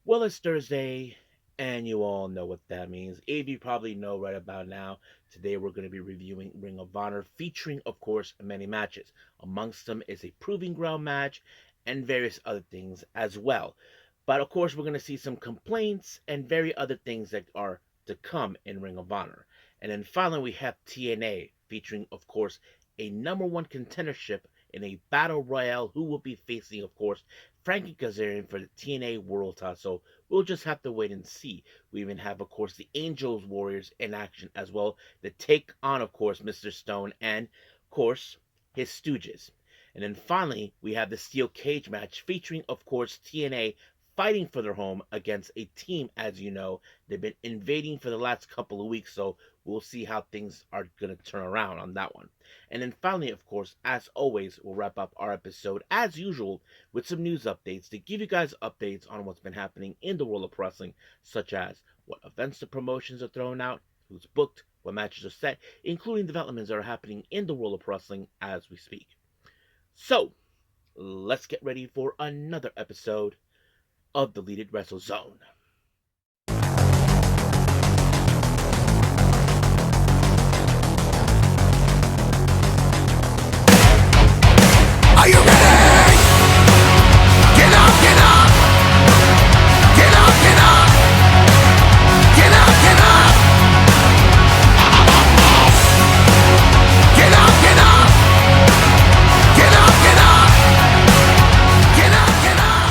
Well, it's Thursday, and you all know what that means. If you probably know right about now, today we're going to be reviewing Ring of Honor, featuring, of course, many matches. Amongst them is a Proving Ground match and various other things as well. But of course, we're going to see some complaints and very other things that are to come in Ring of Honor. And then finally, we have TNA, featuring, of course, a number one contendership in a battle royale who will be facing, of course, Frankie Kazarian for the TNA World title. So we'll just have to wait and see. We even have, of course, the Angels Warriors in action as well to take on, of course, Mr. Stone and, of course, his Stooges. And then finally, we have the Steel Cage match featuring, of course, TNA fighting for their home against a team, as you know, they've been invading for the last couple of weeks. So we'll see how things are going to turn around on that one. And then finally, of course, as always, we'll wrap up our episode as usual with some news updates to give you guys updates on what's been happening in the world of wrestling, such as what events the promotions are throwing out, who's booked, what matches are set, including developments that are happening in the world of wrestling as we speak. So, let's get ready for another episode of Deleted Wrestle Zone. Are you ready? Get up, get up! Get up, get up! Get up, get up! Get up, get up! Get up, get up! Get up, get up!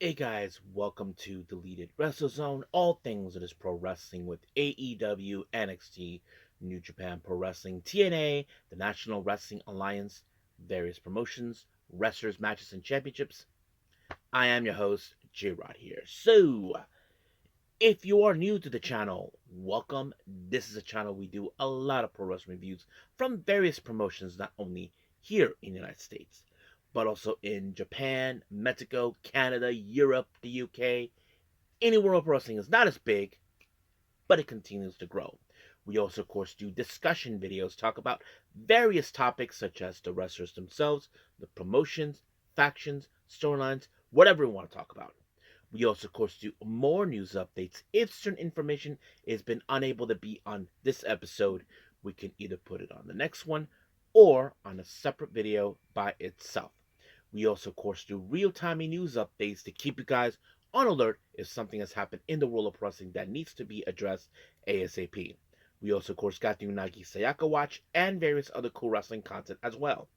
Hey guys, welcome to Deleted Wrestle Zone, all things that is pro wrestling with AEW, NXT, New Japan Pro Wrestling, TNA, the National Wrestling Alliance, various promotions, wrestlers, matches, and championships. I am your host, J-Rod here. So, if you are new to the channel, welcome. This is a channel we do a lot of pro wrestling reviews from various promotions, not only here in the United States, but also in Japan, Mexico, Canada, Europe, the UK. Anywhere where pro wrestling is not as big, but it continues to grow. We also, of course, do discussion videos, talk about various topics such as the wrestlers themselves, the promotions, factions, storylines, whatever we want to talk about. We also, of course, do more news updates. If certain information has been unable to be on this episode, we can either put it on the next one or on a separate video by itself. We also, of course, do real-time news updates to keep you guys on alert if something has happened in the world of wrestling that needs to be addressed ASAP. We also, of course, got the Unagi Sayaka Watch and various other cool wrestling content as well.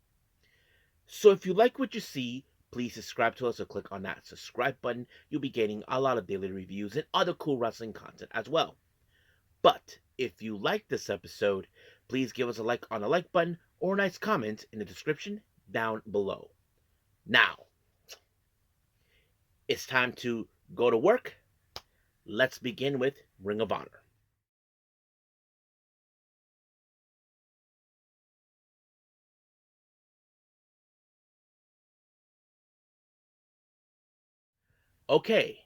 So if you like what you see, please subscribe to us or click on that subscribe button. You'll be getting a lot of daily reviews and other cool wrestling content as well. But if you like this episode, please give us a like on the like button or a nice comment in the description down below. Now, it's time to go to work. Let's begin with Ring of Honor. Okay,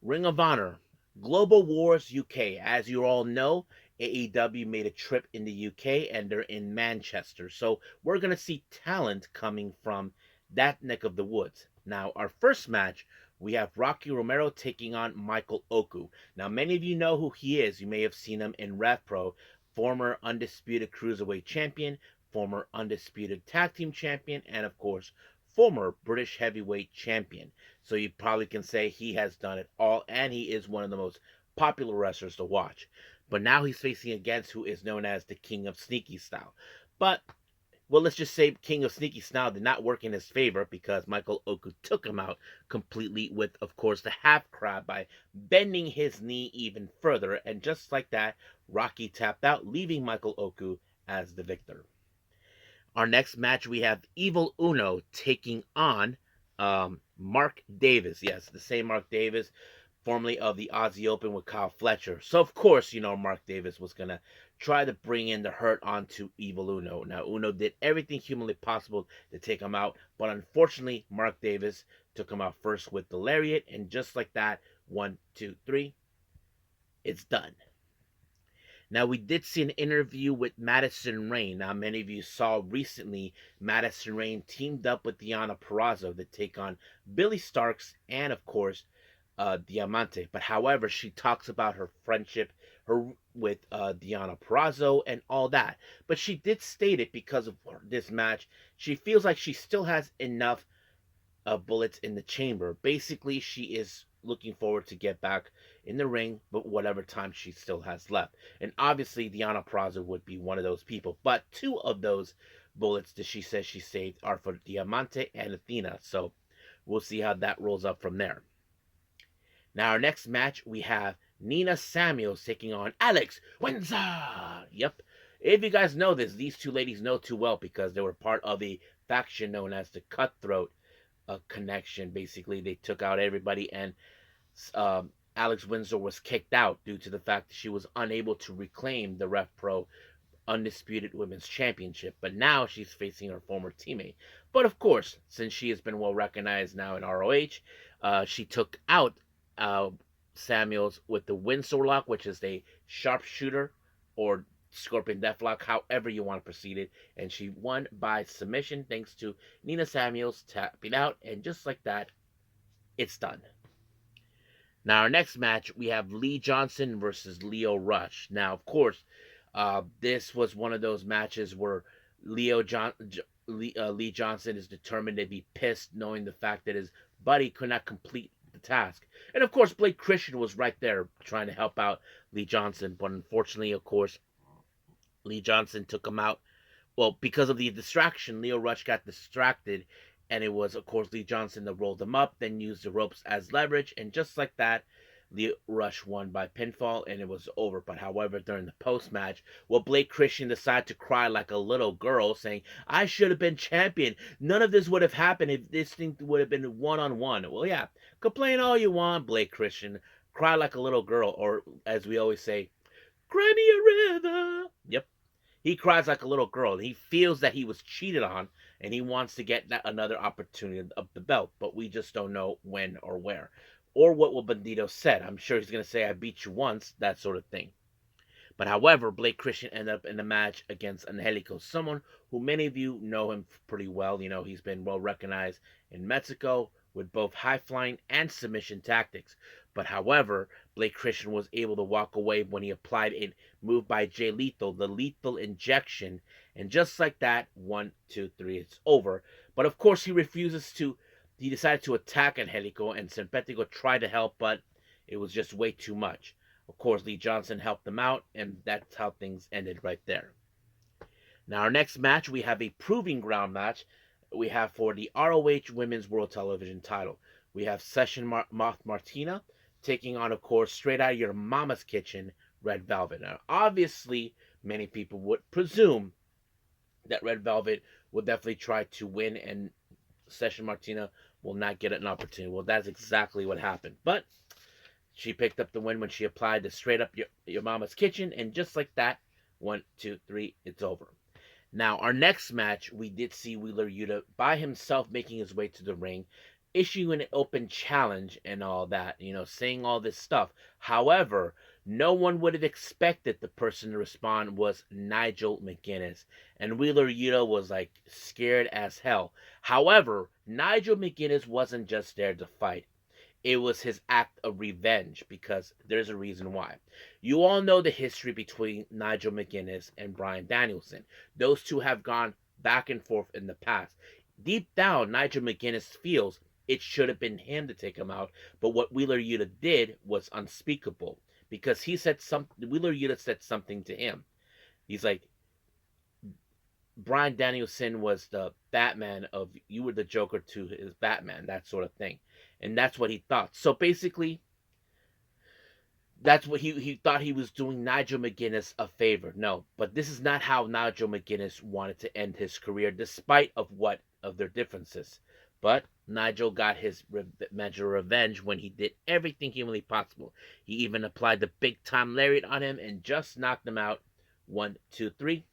Ring of Honor, Global Wars UK. As you all know, AEW made a trip in the UK and they're in Manchester. So we're going to see talent coming from that neck of the woods. Now, our first match, we have Rocky Romero taking on Michael Oku. Now, many of you know who he is. You may have seen him in Rev Pro, former Undisputed Cruiserweight Champion, former Undisputed Tag Team Champion, and of course, former British Heavyweight Champion. So you probably can say he has done it all, and he is one of the most popular wrestlers to watch. But now he's facing against who is known as the King of Sneaky Style. But, well, let's just say King of Sneaky Style did not work in his favor because Michael Oku took him out completely with, of course, the half crab by bending his knee even further. And just like that, Rocky tapped out, leaving Michael Oku as the victor. Our next match, we have Evil Uno taking on Mark Davis. Yes, the same Mark Davis, formerly of the Aussie Open with Kyle Fletcher. So, of course, you know Mark Davis was going to try to bring in the hurt onto Evil Uno. Now, Uno did everything humanly possible to take him out, but unfortunately, Mark Davis took him out first with the lariat, and just like that, 1, 2, 3, it's done. Now, we did see an interview with Madison Rain. Now, many of you saw recently Madison Rain teamed up with Deonna Purrazzo to take on Billy Starks and, of course, Diamante. But however, she talks about her friendship her with Deonna Purrazzo and all that. But she did state it because of this match. She feels like she still has enough bullets in the chamber. Basically, she is looking forward to get back in the ring, but whatever time she still has left. And obviously, Deonna Purrazzo would be one of those people. But two of those bullets that she says she saved are for Diamante and Athena. So we'll see how that rolls up from there. Now, our next match, we have Nina Samuels taking on Alex Windsor. Yep. If you guys know this, these two ladies know too well because they were part of a faction known as the Cutthroat connection. Basically, they took out everybody, and Alex Windsor was kicked out due to the fact that she was unable to reclaim the Ref Pro Undisputed Women's Championship. But now she's facing her former teammate. But of course, since she has been well recognized now in ROH, she took out uh, Samuels with the Windsor lock, which is a sharpshooter or Scorpion Deathlock, however you want to proceed it. And she won by submission thanks to Nina Samuels tapping out. And just like that, it's done. Now, our next match, we have Lee Johnson versus Lio Rush. Now, of course, this was one of those matches where Lee Johnson is determined to be pissed knowing the fact that his buddy could not complete the task. And of course, Blake Christian was right there trying to help out Lee Johnson. But unfortunately, of course, Lee Johnson took him out. Well, because of the distraction, Lio Rush got distracted, and it was, of course, Lee Johnson that rolled him up, then used the ropes as leverage, and just like that, Lio Rush won by pinfall, and it was over. But however, during the post-match, well, Blake Christian decided to cry like a little girl, saying, "I should have been champion. None of this would have happened if this thing would have been one-on-one." Well, yeah, complain all you want, Blake Christian. Cry like a little girl, or as we always say, cry me a river. Yep. He cries like a little girl. He feels that he was cheated on, and he wants to get that another opportunity of the belt. But we just don't know when or where, or what will Bandito said. I'm sure he's gonna say, "I beat you once," that sort of thing. But however, Blake Christian ended up in the match against Angelico, someone who many of you know him pretty well. You know, he's been well recognized in Mexico with both high flying and submission tactics. But however, Blake Christian was able to walk away when he applied a move by Jay Lethal, the lethal injection. And just like that, 1, 2, 3, it's over. But of course, he decided to attack Angelico, and Simpetico tried to help, but it was just way too much. Of course, Lee Johnson helped them out, and that's how things ended right there. Now, our next match, we have a proving ground match. We have for the ROH Women's World Television title. We have Session Moth Martina taking on, of course, straight out of your mama's kitchen, Red Velvet. Now, obviously, many people would presume that Red Velvet will definitely try to win, and Session Martina will not get an opportunity. Well, that's exactly what happened. But she picked up the win when she applied the straight up your mama's kitchen, and just like that, 1, 2, 3, it's over. Now, our next match, we did see Wheeler Yuta by himself making his way to the ring, issuing an open challenge and all that, saying all this stuff. However, no one would have expected the person to respond was Nigel McGuinness. And Wheeler Yuta was like scared as hell. However, Nigel McGuinness wasn't just there to fight. It was his act of revenge, because there's a reason why. You all know the history between Nigel McGuinness and Bryan Danielson. Those two have gone back and forth in the past. Deep down, Nigel McGuinness feels it should have been him to take him out, but what Wheeler Yuta did was unspeakable, because Wheeler Yuta said something to him. He's like, Bryan Danielson was the Batman of, you were the Joker to his Batman, that sort of thing. And that's what he thought. So basically, that's what he thought he was doing Nigel McGuinness a favor. No, but this is not how Nigel McGuinness wanted to end his career, despite of their differences. But Nigel got his measure of revenge when he did everything humanly possible. He even applied the big time lariat on him and just knocked him out. 1, 2, 3.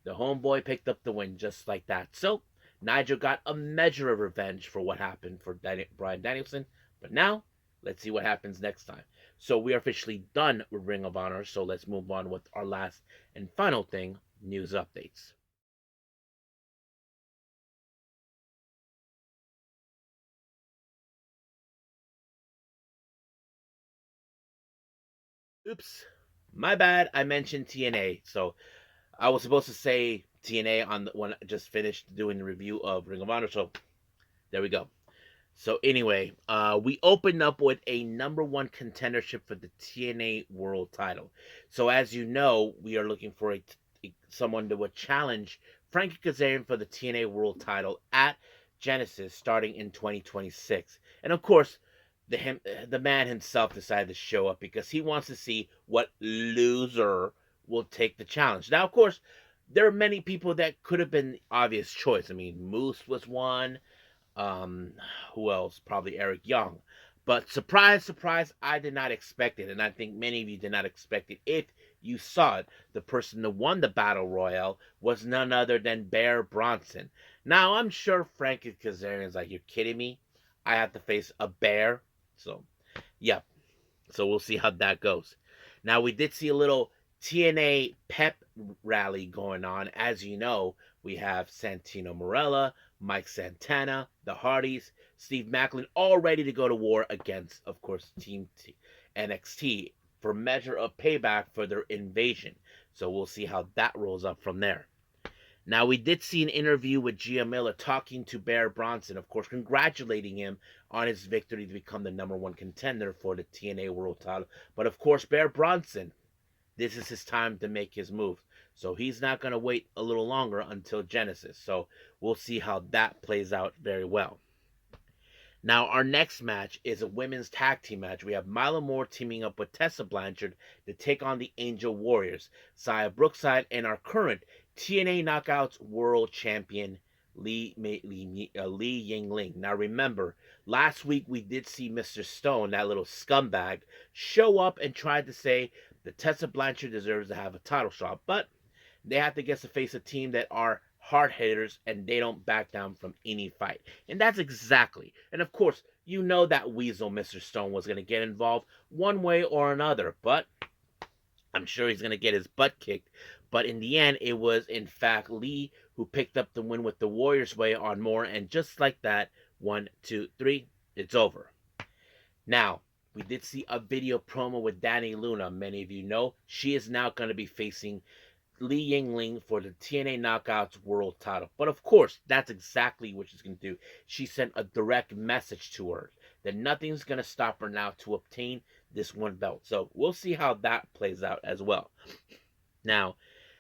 The homeboy picked up the win just like that. So Nigel got a measure of revenge for what happened for Bryan Danielson. But now, let's see what happens next time. So we are officially done with Ring of Honor. So let's move on with our last and final thing, news updates. Oops. My bad. I mentioned TNA. So I was supposed to say TNA on when I just finished doing the review of Ring of Honor. So there we go. So anyway, we opened up with a number one contendership for the TNA World title. So as you know, we are looking for someone that would challenge Frankie Kazarian for the TNA World title at Genesis starting in 2026. And of course, the man himself decided to show up because he wants to see what loser will take the challenge. Now, of course, there are many people that could have been obvious choice. I mean, Moose was one. Um, who else? Probably Eric Young. But surprise, surprise, I did not expect it. And I think many of you did not expect it. If you saw it, the person that won the Battle Royale was none other than Bear Bronson. Now, I'm sure Frankie Kazarian's like, you're kidding me? I have to face a bear? So, yeah, so we'll see how that goes. Now we did see a little TNA pep rally going on. As you know, we have Santino Marella, Mike Santana, the Hardys, Steve Macklin, all ready to go to war against, of course, NXT for measure of payback for their invasion. So we'll see how that rolls up from there. Now, we did see an interview with Gia Miller talking to Bear Bronson, of course, congratulating him on his victory to become the number one contender for the TNA World title. But of course, Bear Bronson, this is his time to make his move. So he's not going to wait a little longer until Genesis. So we'll see how that plays out very well. Now, our next match is a women's tag team match. We have Mila Moore teaming up with Tessa Blanchard to take on the Angel Warriors, Saya Brookside, and our current TNA Knockouts World Champion, Lee Yingling. Now, remember, last week we did see Mr. Stone, that little scumbag, show up and tried to say that Tessa Blanchard deserves to have a title shot, but they have to get to face a team that are hard hitters and they don't back down from any fight. And that's exactly. And of course, you know that Weasel Mr. Stone was going to get involved one way or another, but I'm sure he's going to get his butt kicked. But in the end, it was in fact Lee who picked up the win with the Warriors way on Moore. And just like that, 1, 2, 3, it's over. Now, we did see a video promo with Danny Luna. Many of you know she is now going to be facing Lee Yingling for the TNA Knockouts World title. But of course, that's exactly what she's going to do. She sent a direct message to her that nothing's going to stop her now to obtain this one belt. So we'll see how that plays out as well. Now,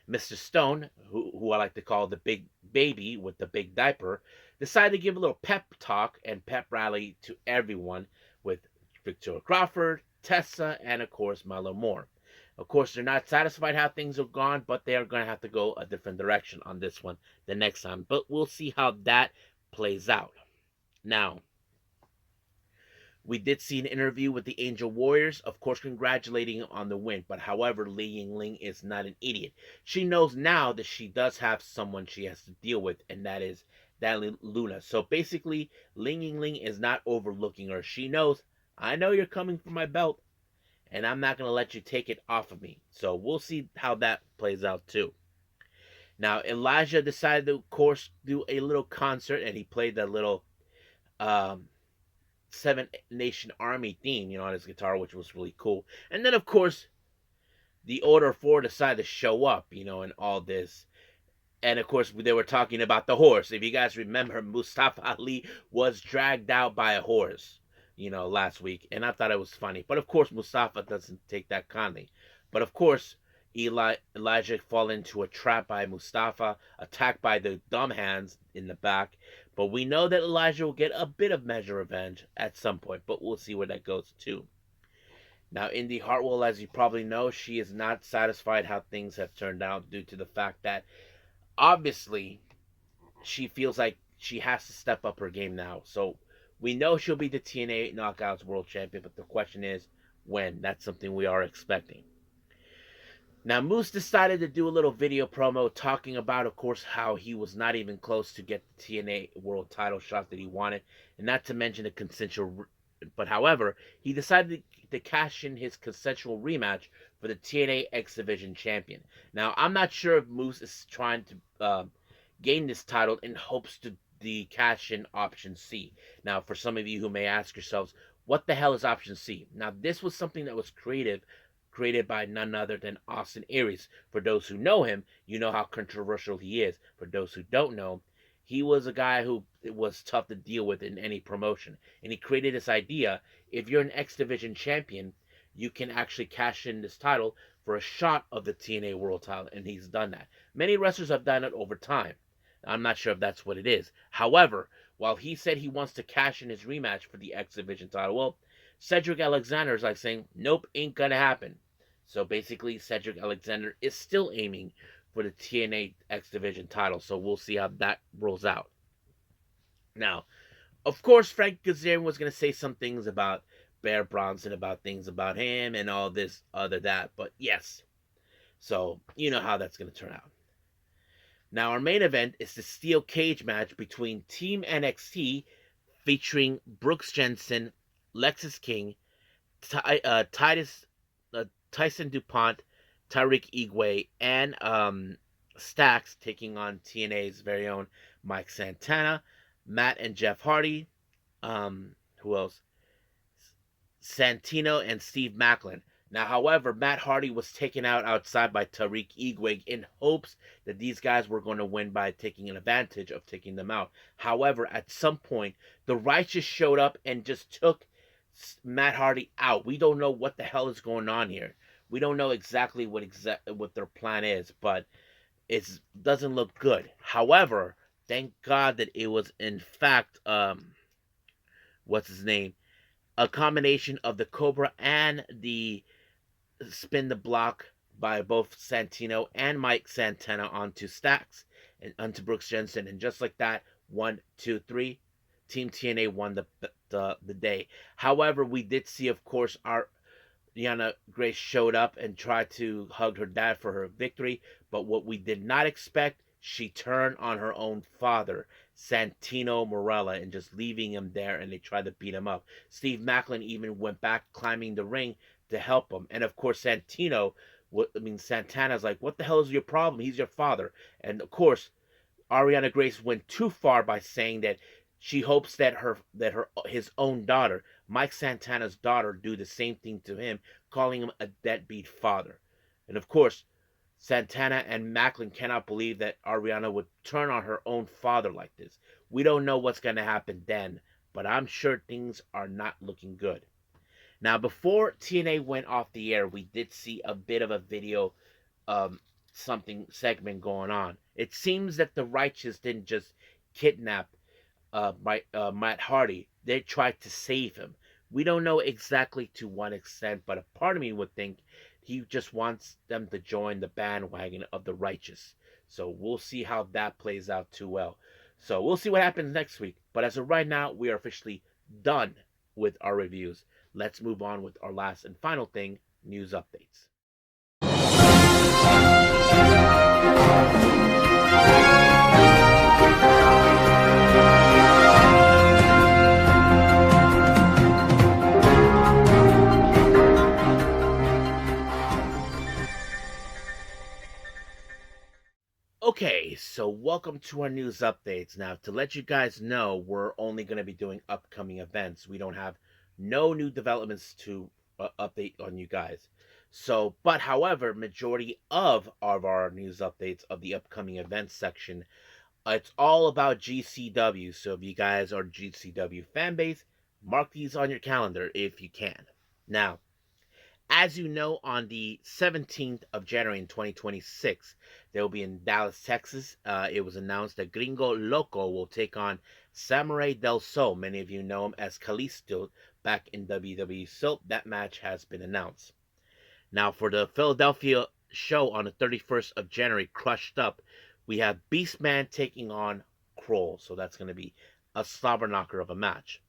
Mr. Stone, who I like to call the big baby with the big diaper, decided to give a little pep talk and pep rally to everyone with Victoria Crawford, Tessa, and of course Milo Moore. Of course, they're not satisfied how things have gone, but they are going to have to go a different direction on this one the next time. But we'll see how that plays out. Now, we did see an interview with the Angel Warriors, of course, congratulating him on the win. But however, Li Yingling is not an idiot. She knows now that she does have someone she has to deal with, and that is Luna. So basically, Li Yingling is not overlooking her. She knows, I know you're coming for my belt, and I'm not going to let you take it off of me. So we'll see how that plays out too. Now, Elijah decided to, of course, do a little concert, and he played that little Seven Nation Army theme, on his guitar, which was really cool. And then, of course, the Order 4 decided to show up, and all this. And of course, they were talking about the horse. If you guys remember, Mustafa Ali was dragged out by a horse, last week. And I thought it was funny. But of course, Mustafa doesn't take that kindly. But of course, Elijah fall into a trap by Mustafa, attacked by the dumb hands in the back. But we know that Elijah will get a bit of measure of revenge at some point. But we'll see where that goes too. Now, Indy Hartwell, as you probably know, she is not satisfied how things have turned out due to the fact that obviously she feels like she has to step up her game now. So we know she'll be the TNA Knockouts World Champion, but the question is when. That's something we are expecting. Now, Moose decided to do a little video promo talking about, of course, how he was not even close to get the TNA World title shot that he wanted, and not to mention the But however, he decided to cash in his consensual rematch for the TNA X Division champion. Now, I'm not sure if Moose is trying to gain this title in hopes to the cash in option C. Now, for some of you who may ask yourselves, what the hell is option C? Now, this was something that was created by none other than Austin Aries. For those who know him, you know how controversial he is. For those who don't know, he was a guy who was tough to deal with in any promotion. And he created this idea, if you're an X Division champion, you can actually cash in this title for a shot of the TNA World title, and he's done that. Many wrestlers have done it over time. I'm not sure if that's what it is. However, while he said he wants to cash in his rematch for the X Division title, well, Cedric Alexander is like saying, nope, ain't gonna happen. So basically, Cedric Alexander is still aiming for the TNA X Division title. So we'll see how that rolls out. Now, of course, Frank Kazarian was going to say some things about Bear Bronson, about things about him, and all this, other that. But yes, so you know how that's going to turn out. Now, our main event is the steel cage match between Team NXT featuring Brooks Jensen, Lexis King, Titus, Tyson DuPont, Tariq Igwe, and Stax taking on TNA's very own Mike Santana, Matt and Jeff Hardy, who else? Santino and Steve Macklin. Now, however, Matt Hardy was taken out outside by Tariq Igwe in hopes that these guys were going to win by taking an advantage of taking them out. However, at some point, the Righteous showed up and just took Matt Hardy out. We don't know what the hell is going on here. We don't know exactly what their plan is, but it doesn't look good. However, thank God that it was in fact what's his name, a combination of the Cobra and the spin the block by both Santino and Mike Santana onto Stax and onto Brooks Jensen, and just like that, 1, 2, 3, Team TNA won the day. However, we did see, of course, our Yana Grace showed up and tried to hug her dad for her victory, but what we did not expect, she turned on her own father, Santino Morella, and just leaving him there, and they tried to beat him up. Steve Macklin even went back climbing the ring to help him, and of course Santana's like, what the hell is your problem? He's your father. And of course, Ariana Grace went too far by saying that she hopes that his own daughter, Mike Santana's daughter, do the same thing to him, calling him a deadbeat father. And of course, Santana and Macklin cannot believe that Ariana would turn on her own father like this. We don't know what's going to happen then, but I'm sure things are not looking good. Now, before TNA went off the air, we did see a bit of a video something segment going on. It seems that the Righteous didn't just kidnap Matt Hardy. They tried to save him. We don't know exactly to what extent, but a part of me would think he just wants them to join the bandwagon of the Righteous. So we'll see how that plays out too well. So we'll see what happens next week. But as of right now, we are officially done with our reviews. Let's move on with our last and final thing, news updates. Okay, so welcome to our news updates. Now, to let you guys know, we're only going to be doing upcoming events. We don't have no new developments to update on you guys. So, but however, majority of our news updates of the upcoming events section, it's all about GCW. So if you guys are GCW fan base, mark these on your calendar if you can. Now, as you know, on the 17th of January in 2026, they will be in Dallas, Texas. It was announced that Gringo Loco will take on Samurai Del Sol. Many of you know him as Kalisto back in WWE. So that match has been announced. Now, for the Philadelphia show on the 31st of January, Crushed Up, we have Beastman taking on Kroll. So that's going to be a slobber knocker of a match.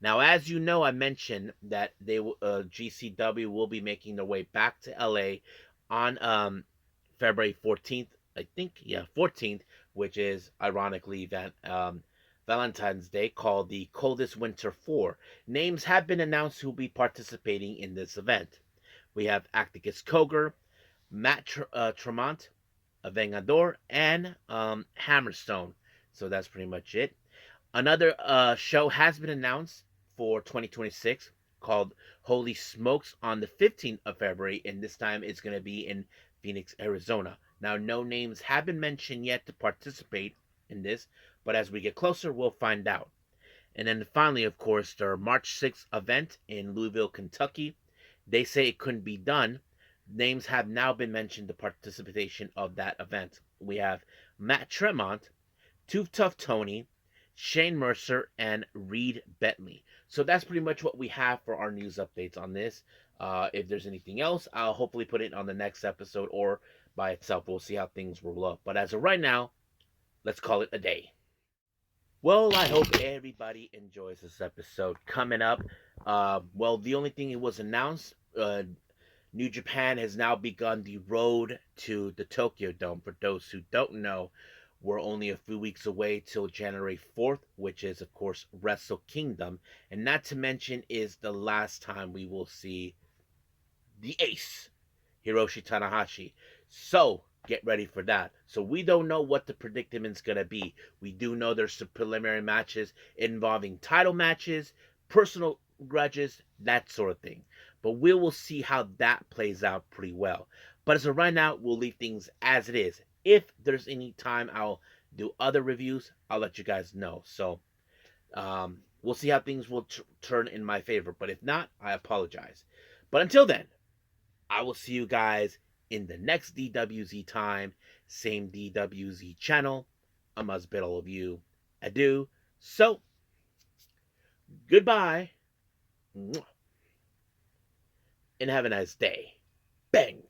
Now, as you know, I mentioned that GCW will be making their way back to LA on February 14th, I think, yeah, 14th, which is ironically Valentine's Day called the Coldest Winter 4. Names have been announced who will be participating in this event. We have Acticus Coger, Matt Tremont, Vengador, and Hammerstone. So that's pretty much it. Another show has been announced for 2026 called Holy Smokes on the 15th of February, and this time it's going to be in Phoenix, Arizona. Now, no names have been mentioned yet to participate in this, but as we get closer, we'll find out. And then finally, of course, their March 6th event in Louisville, Kentucky. They say it couldn't be done. Names have now been mentioned the participation of that event. We have Matt Tremont, Too Tough Tony, Shane Mercer, and Reed Bentley. So that's pretty much what we have for our news updates on this. If there's anything else, I'll hopefully put it on the next episode or by itself. We'll see how things roll up. But as of right now, let's call it a day. Well, I hope everybody enjoys this episode. Coming up, well, the only thing it was announced, New Japan has now begun the road to the Tokyo Dome. For those who don't know, we're only a few weeks away till January 4th, which is, of course, Wrestle Kingdom. And not to mention is the last time we will see the ace, Hiroshi Tanahashi. So, get ready for that. So, we don't know what the predictament's going to be. We do know there's some preliminary matches involving title matches, personal grudges, that sort of thing. But we will see how that plays out pretty well. But as of right now, we'll leave things as it is. If there's any time I'll do other reviews, I'll let you guys know. So, we'll see how things will turn in my favor. But if not, I apologize. But until then, I will see you guys in the next DWZ time, same DWZ channel. I must bid all of you adieu. So, goodbye, and have a nice day. Bang!